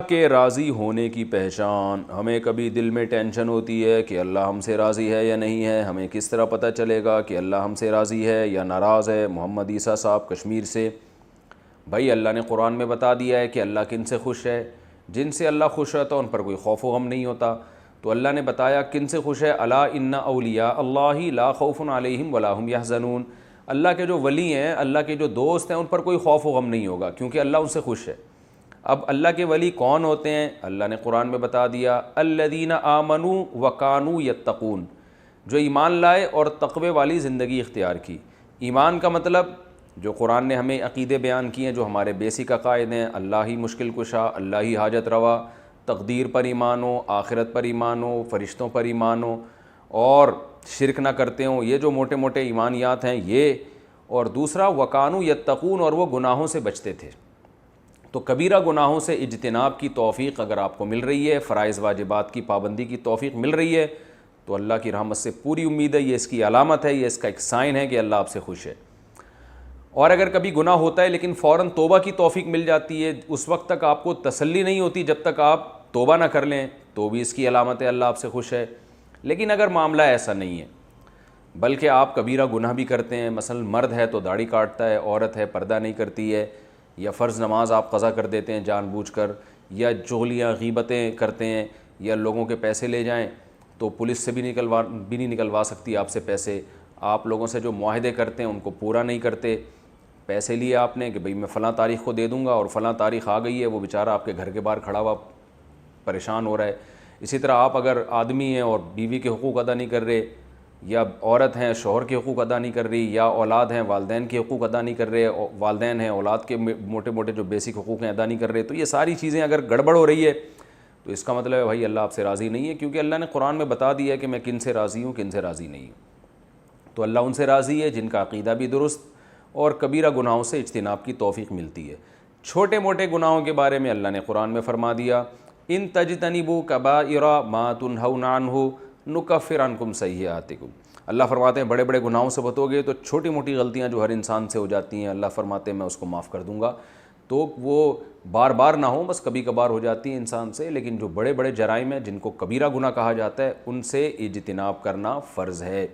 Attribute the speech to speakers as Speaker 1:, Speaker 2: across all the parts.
Speaker 1: کے راضی ہونے کی پہچان. ہمیں کبھی دل میں ٹینشن ہوتی ہے کہ اللہ ہم سے راضی ہے یا نہیں ہے. ہمیں کس طرح پتہ چلے گا کہ اللہ ہم سے راضی ہے یا ناراض ہے؟ محمد عیسیٰ صاحب کشمیر سے. بھائی اللہ نے قرآن میں بتا دیا ہے کہ اللہ کن سے خوش ہے. جن سے اللہ خوش ہوتا ہے ان پر کوئی خوف و غم نہیں ہوتا. تو اللہ نے بتایا کن سے خوش ہے. الا ان اولیاء اللہ لا خوف علیہم ولا هم یحزنون. اللہ کے جو ولی ہیں، اللہ کے جو دوست ہیں، ان پر کوئی خوف و غم نہیں ہوگا کیونکہ اللہ ان سے خوش ہے. اب اللہ کے ولی کون ہوتے ہیں؟ اللہ نے قرآن میں بتا دیا الذین آمنوا وکانوا یتقون، جو ایمان لائے اور تقوی والی زندگی اختیار کی. ایمان کا مطلب جو قرآن نے ہمیں عقیدے بیان کیے ہیں، جو ہمارے بیسک عقائد ہیں، اللہ ہی مشکل کشا، اللہ ہی حاجت روا، تقدیر پر ایمان ہو، آخرت پر ایمان ہو، فرشتوں پر ایمان ہو، اور شرک نہ کرتے ہوں. یہ جو موٹے موٹے ایمانیات ہیں یہ. اور دوسرا وکانوا یتقون، اور وہ گناہوں سے بچتے تھے. تو کبیرہ گناہوں سے اجتناب کی توفیق اگر آپ کو مل رہی ہے، فرائض واجبات کی پابندی کی توفیق مل رہی ہے، تو اللہ کی رحمت سے پوری امید ہے. یہ اس کی علامت ہے، یہ اس کا ایک سائن ہے کہ اللہ آپ سے خوش ہے. اور اگر کبھی گناہ ہوتا ہے لیکن فوراً توبہ کی توفیق مل جاتی ہے، اس وقت تک آپ کو تسلی نہیں ہوتی جب تک آپ توبہ نہ کر لیں، تو بھی اس کی علامت ہے اللہ آپ سے خوش ہے. لیکن اگر معاملہ ایسا نہیں ہے بلکہ آپ کبیرہ گناہ بھی کرتے ہیں، مثلا مرد ہے تو داڑھی کاٹتا ہے، عورت ہے پردہ نہیں کرتی ہے، یا فرض نماز آپ قضا کر دیتے ہیں جان بوجھ کر، یا چغلیاں غیبتیں کرتے ہیں، یا لوگوں کے پیسے لے جائیں تو پولیس سے بھی نہیں نکلوا سکتی آپ سے پیسے. آپ لوگوں سے جو معاہدے کرتے ہیں ان کو پورا نہیں کرتے. پیسے لیے آپ نے کہ بھئی میں فلاں تاریخ کو دے دوں گا، اور فلاں تاریخ آ گئی ہے، وہ بیچارہ آپ کے گھر کے باہر کھڑا ہوا پریشان ہو رہا ہے. اسی طرح آپ اگر آدمی ہیں اور بیوی کے حقوق ادا نہیں کر رہے، یا عورت ہیں شوہر کے حقوق ادا نہیں کر رہی، یا اولاد ہیں والدین کے حقوق ادا نہیں کر رہے، والدین ہیں اولاد کے موٹے موٹے جو بیسک حقوق ہیں ادا نہیں کر رہے، تو یہ ساری چیزیں اگر گڑبڑ ہو رہی ہے تو اس کا مطلب ہے بھائی اللہ آپ سے راضی نہیں ہے، کیونکہ اللہ نے قرآن میں بتا دیا ہے کہ میں کن سے راضی ہوں کن سے راضی نہیں ہوں. تو اللہ ان سے راضی ہے جن کا عقیدہ بھی درست اور کبیرہ گناہوں سے اجتناب کی توفیق ملتی ہے. چھوٹے موٹے گناہوں کے بارے میں اللہ نے قرآن میں فرما دیا ان تجتنبوا کبائر ما تنہون عنہ نکفر عنکم سیئاتکم. اللہ فرماتے ہیں بڑے بڑے گناہوں سے بچو گے تو چھوٹی موٹی غلطیاں جو ہر انسان سے ہو جاتی ہیں اللہ فرماتے ہیں میں اس کو معاف کر دوں گا. تو وہ بار بار نہ ہوں، بس کبھی کبھار ہو جاتی ہیں انسان سے، لیکن جو بڑے بڑے جرائم ہیں جن کو کبیرہ گناہ کہا جاتا ہے ان سے اجتناب کرنا فرض ہے.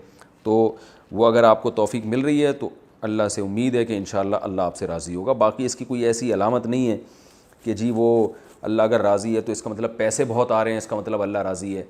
Speaker 1: تو وہ اگر آپ کو توفیق مل رہی ہے تو اللہ سے امید ہے کہ انشاءاللہ اللہ آپ سے راضی ہوگا. باقی اس کی کوئی ایسی علامت نہیں ہے کہ جی وہ اللہ اگر راضی ہے تو اس کا مطلب پیسے بہت آ رہے ہیں اس کا مطلب اللہ راضی ہے.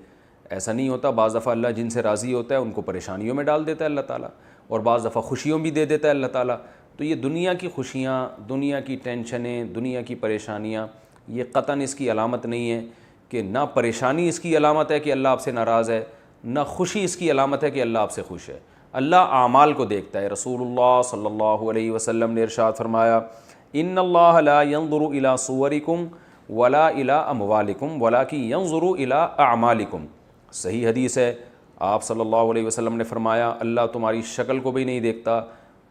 Speaker 1: ایسا نہیں ہوتا. بعض دفعہ اللہ جن سے راضی ہوتا ہے ان کو پریشانیوں میں ڈال دیتا ہے اللہ تعالیٰ، اور بعض دفعہ خوشیوں بھی دے دیتا ہے اللہ تعالیٰ. تو یہ دنیا کی خوشیاں، دنیا کی ٹینشنیں، دنیا کی پریشانیاں، یہ قطعاً اس کی علامت نہیں ہے کہ نہ پریشانی اس کی علامت ہے کہ اللہ آپ سے ناراض ہے، نہ خوشی اس کی علامت ہے کہ اللہ آپ سے خوش ہے. اللہ اعمال کو دیکھتا ہے. رسول اللہ صلی اللہ علیہ وسلم نے ارشاد فرمایا ان اللہ لا ينظر الى صورکم ولا الى اموالکم ولکن ينظر الى اعمالکم. صحیح حدیث ہے. آپ صلی اللہ علیہ وسلم نے فرمایا اللہ تمہاری شکل کو بھی نہیں دیکھتا،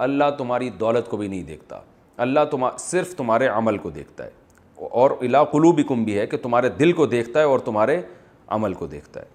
Speaker 1: اللہ تمہاری دولت کو بھی نہیں دیکھتا، اللہ صرف تمہارے عمل کو دیکھتا ہے. اور الی قلوبکم بھی ہے کہ تمہارے دل کو دیکھتا ہے اور تمہارے عمل کو دیکھتا ہے.